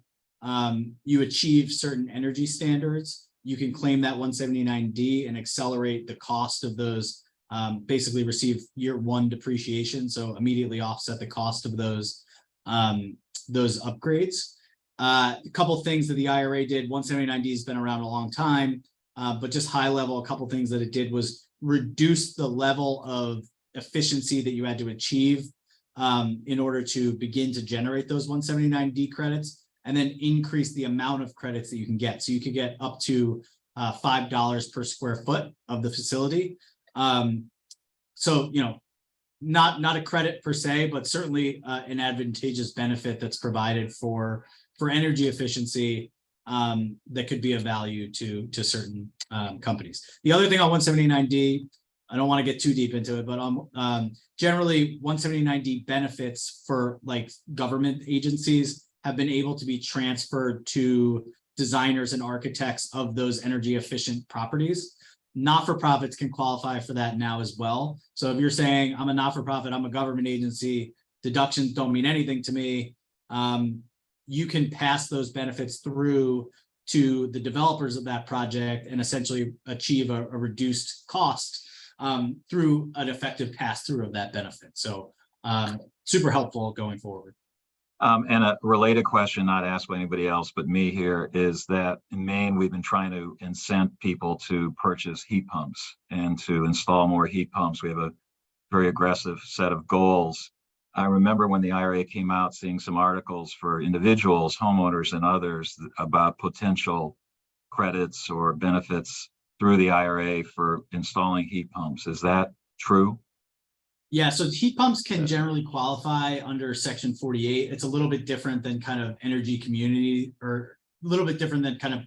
you achieve certain energy standards, you can claim that 179D and accelerate the cost of those, basically receive year one depreciation. So immediately offset the cost of those upgrades. A couple of things that the IRA did, 179D has been around a long time, but just high level, a couple of things that it did was reduce the level of efficiency that you had to achieve in order to begin to generate those 179D credits, and then increase the amount of credits that you can get. So you could get up to $5 per square foot of the facility. So, not a credit per se, but certainly an advantageous benefit that's provided for energy efficiency that could be of value to certain companies. The other thing on 179D, I don't want to get too deep into it, but generally 179D benefits for like government agencies have been able to be transferred to designers and architects of those energy efficient properties. Not-for-profits can qualify for that now as well. So if you're saying I'm a not-for-profit, I'm a government agency, deductions don't mean anything to me, you can pass those benefits through to the developers of that project and essentially achieve a reduced cost through an effective pass-through of that benefit. So super helpful going forward. And a related question, not asked by anybody else but me here, is that in Maine, we've been trying to incent people to purchase heat pumps and to install more heat pumps. We have a very aggressive set of goals. I remember when the IRA came out, seeing some articles for individuals, homeowners, and others about potential credits or benefits through the IRA for installing heat pumps. Is that true? Yeah, so heat pumps can generally qualify under Section 48. It's a little bit different than kind of energy community, or a little bit different than kind of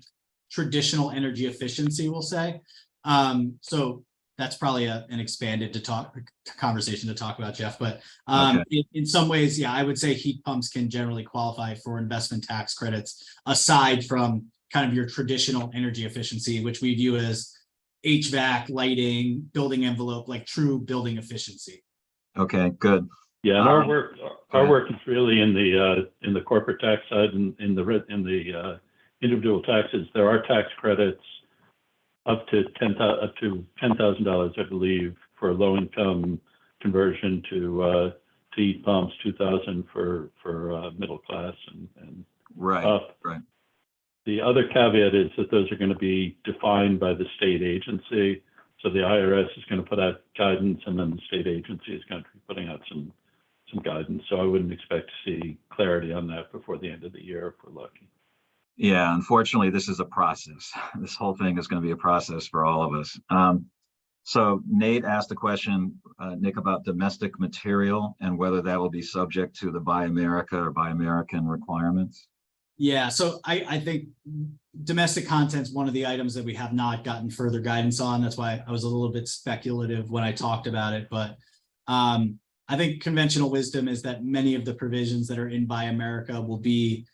traditional energy efficiency, we'll say. So that's probably an expanded conversation to talk about, Jeff. But in some ways, yeah, I would say heat pumps can generally qualify for investment tax credits, aside from kind of your traditional energy efficiency, which we view as HVAC, lighting, building envelope, like true building efficiency. Okay, good. Yeah, and our work is really in the corporate tax side, and in the individual taxes. There are tax credits up to $10,000, I believe, for low income conversion to heat pumps, 2,000 for middle class and Right, up. right. The other caveat is that those are going to be defined by the state agency. So the IRS is going to put out guidance, and then the state agency is going to be putting out some guidance. So I wouldn't expect to see clarity on that before the end of the year if we're lucky. Yeah, unfortunately, this is a process. This whole thing is going to be a process for all of us. So Nate asked a question, Nick, about domestic material and whether that will be subject to the Buy America or Buy American requirements. Yeah, so I think domestic content's one of the items that we have not gotten further guidance on. That's why I was a little bit speculative when I talked about it. But I think conventional wisdom is that many of the provisions that are in Buy America will be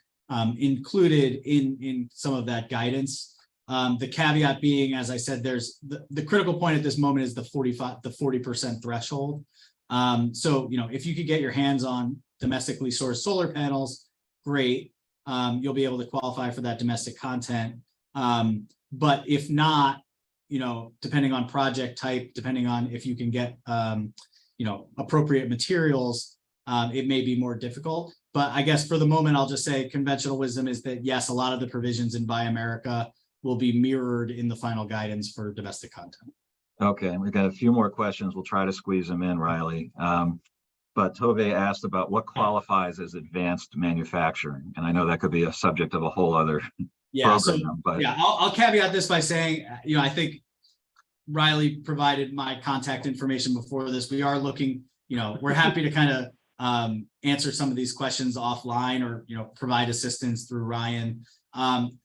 included in some of that guidance. The caveat being, as I said, there's the critical point at this moment is the 40% threshold. So, if you could get your hands on domestically sourced solar panels, great. You'll be able to qualify for that domestic content. But if not, depending on project type, depending on if you can get, appropriate materials, it may be more difficult. But I guess for the moment, I'll just say conventional wisdom is that, yes, a lot of the provisions in Buy America will be mirrored in the final guidance for domestic content. Okay, we've got a few more questions. We'll try to squeeze them in, Riley. But Tove asked about what qualifies as advanced manufacturing. And I know that could be a subject of a whole other program. I'll caveat this by saying, I think Riley provided my contact information before this. We are looking, we're happy to kind of answer some of these questions offline or, provide assistance through Ryan.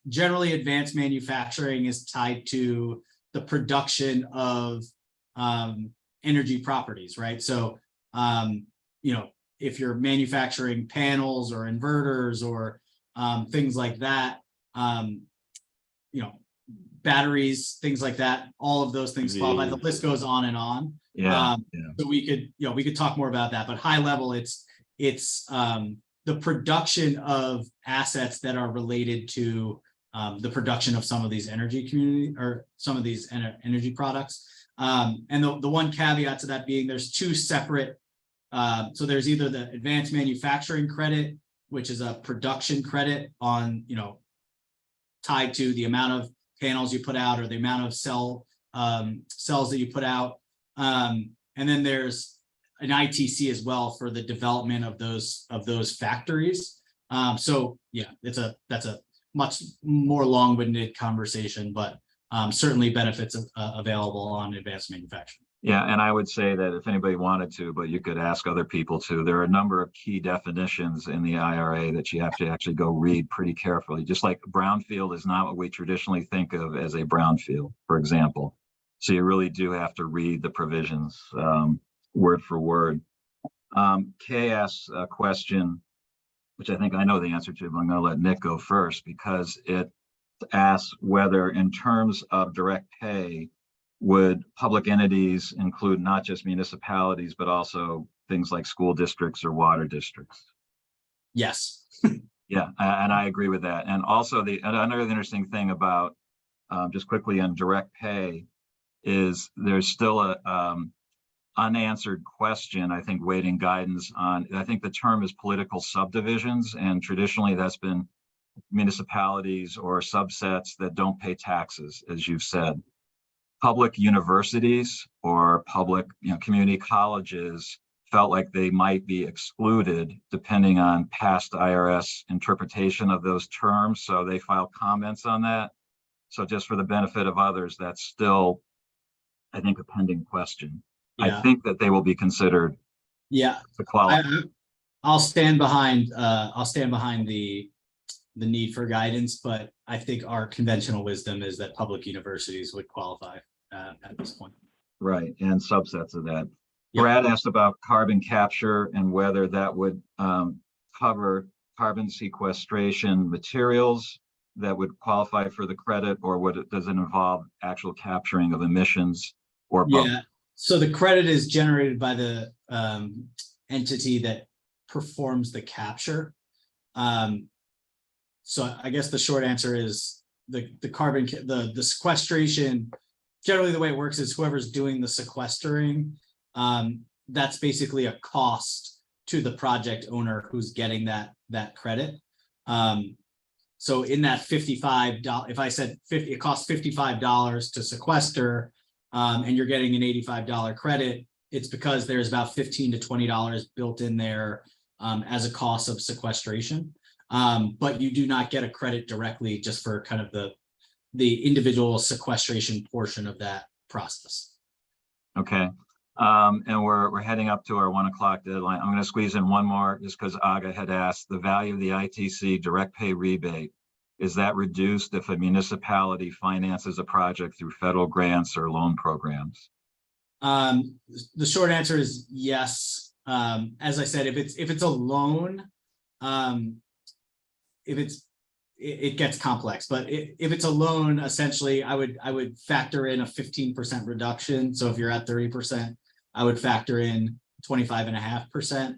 Generally, advanced manufacturing is tied to the production of energy properties, right? So, if you're manufacturing panels or inverters or things like that, batteries, things like that, all of those things qualify. The list goes on and on. So we could talk more about that, but high level, it's the production of assets that are related to the production of some of these energy community or some of these energy products. And the one caveat to that being there's two separate. So there's either the advanced manufacturing credit, which is a production credit on, tied to the amount of panels you put out or the amount of cells that you put out. And then there's an ITC as well for the development of those factories. So yeah, that's a much more long-winded conversation, but certainly benefits available on advanced manufacturing. Yeah, and I would say that if anybody wanted to, but you could ask other people too, there are a number of key definitions in the IRA that you have to actually go read pretty carefully. Just like brownfield is not what we traditionally think of as a brownfield, for example. So you really do have to read the provisions word for word. Kay asks a question, which I think I know the answer to, but I'm going to let Nick go first because it asks whether in terms of direct pay, would public entities include not just municipalities, but also things like school districts or water districts? Yes. Yeah, and I agree with that. And also another interesting thing about just quickly on direct pay is there's still a unanswered question, I think, waiting guidance on, I think the term is political subdivisions, and traditionally that's been municipalities or subsets that don't pay taxes, as you've said. Public universities or public community colleges felt like they might be excluded depending on past IRS interpretation of those terms. So they filed comments on that. So just for the benefit of others, that's still, I think, a pending question. Yeah. I think that they will be considered. Yeah, to qualify. I'll stand behind the need for guidance, but I think our conventional wisdom is that public universities would qualify at this point. Right, and subsets of that. Yep. Brad asked about carbon capture and whether that would cover carbon sequestration materials that would qualify for the credit, or does it involve actual capturing of emissions or both? Yeah, so the credit is generated by the entity that performs the capture. So I guess the short answer is the sequestration, generally the way it works is whoever's doing the sequestering, that's basically a cost to the project owner who's getting that credit. So in that $55, if I said 50, it costs $55 to sequester, and you're getting an $85 credit, it's because there's about $15 to $20 built in there as a cost of sequestration. But you do not get a credit directly just for kind of the individual sequestration portion of that process. Okay. And we're heading up to our 1 o'clock deadline. I'm going to squeeze in one more just because Aga had asked the value of the ITC direct pay rebate. Is that reduced if a municipality finances a project through federal grants or loan programs? The short answer is yes. As I said, if it's a loan, it gets complex, but if it's a loan, essentially I would factor in a 15% reduction. So if you're at 30%, I would factor in 25.5%.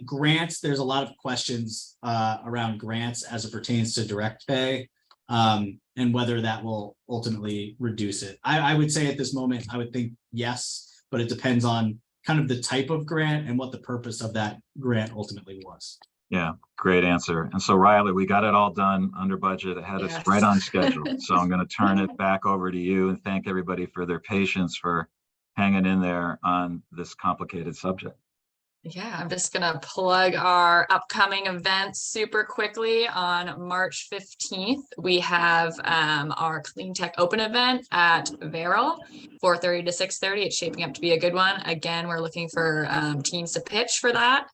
Grants, there's a lot of questions around grants as it pertains to direct pay, and whether that will ultimately reduce it. I would say at this moment, I would think yes, but it depends on kind of the type of grant and what the purpose of that grant ultimately was. Yeah, great answer. And so Riley, we got it all done under budget, ahead of Yes. right on schedule. So I'm going to turn it back over to you and thank everybody for their patience for hanging in there on this complicated subject. Yeah, I'm just gonna plug our upcoming events super quickly. On March 15th, we have our Clean Tech Open event at Verrill, 4:30 to 6:30. It's shaping up to be a good one. Again, we're looking for teams to pitch for that.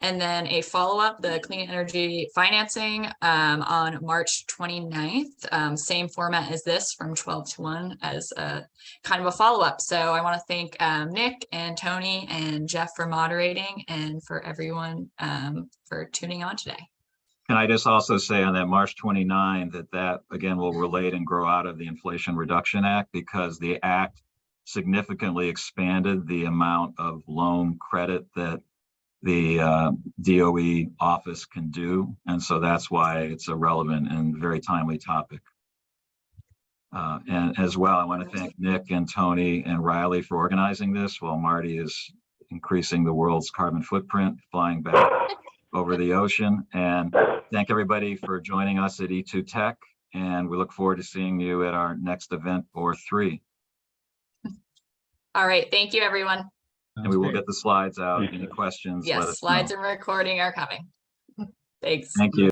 And then a follow-up, the clean energy financing on March 29th. Same format as this, from 12 to 1 as a kind of a follow-up. So I want to thank Nick and Tony and Jeff for moderating, and for everyone for tuning on today. Can I just also say on that March 29 that again will relate and grow out of the Inflation Reduction Act, because the act significantly expanded the amount of loan credit that the DOE office can do. And so that's why it's a relevant and very timely topic. And as well, I want to thank Nick and Tony and Riley for organizing this while Marty is increasing the world's carbon footprint, flying back over the ocean. And thank everybody for joining us at E2 Tech. And we look forward to seeing you at our next event or 3. All right, thank you, everyone. And we will get the slides out. Any questions? let Yes, us slides know. and recording are coming. Thanks. Thank you.